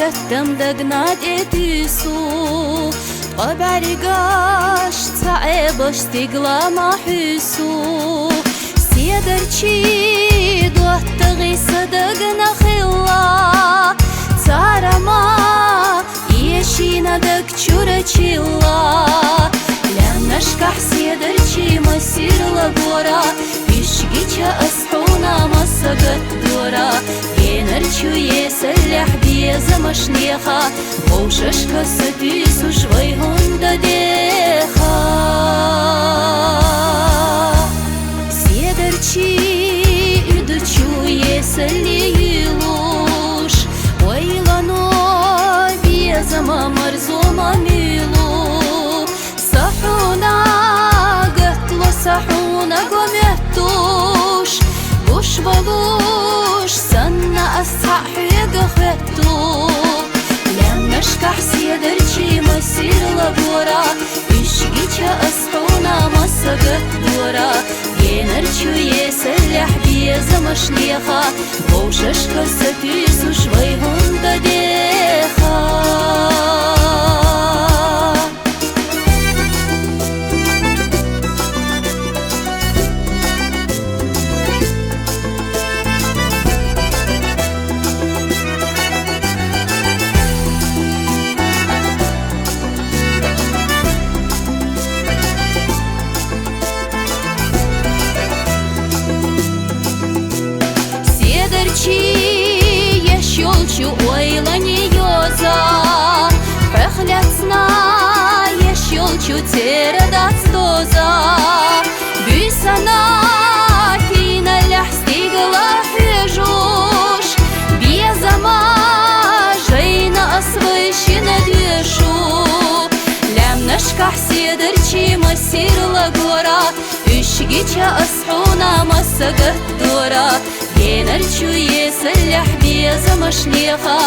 دتم دقنات اتيسو طبع رقاش صعبش تقلا ما حسو سيدرشي دوه تغي صدقنا خلا تارا ما يشينا دك چورچيلا لم نشكح سيدرشي مسير لغورا يشجيچا أصحونا مسقط دورا ينرچو يسلح بيزمشنيخا ووششكا ستيسو شوي هندا ديخا سيدرچي يدچو يسليلوش ويلانو بيزما مرزوما ميلو صحونا قتلو صحونا قمتوش بوش بلوش سنة أصحى يقفتو لم نشكح سيدرچي مسير لغورا يشجيچا أصحونا مسقط دورا ينرچو يسلح بيزمشنيخا ووششكا ستيسو شوي هندا ديخا يشيولچو ойлани ёза прехляцна يشيولچو терадат стоза бюсана фина ляхстигла хежуш безама жейна освыщена двешу лям нашках седерчи масир лагора üşгича асхуна масагат дора ينرچو يسلح بيزمشنيخا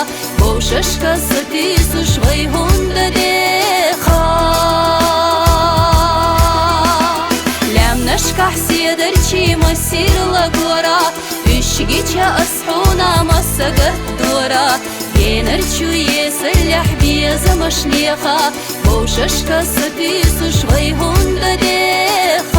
ووششكا ستيسو شوي هندا ديخا لم نشكح سيدرچي مسير لغورا üşгича أصحونا مسقط دورا ينرچو يسلح بيزمشنيخا ووششكا ستيسو شوي هندا ديخا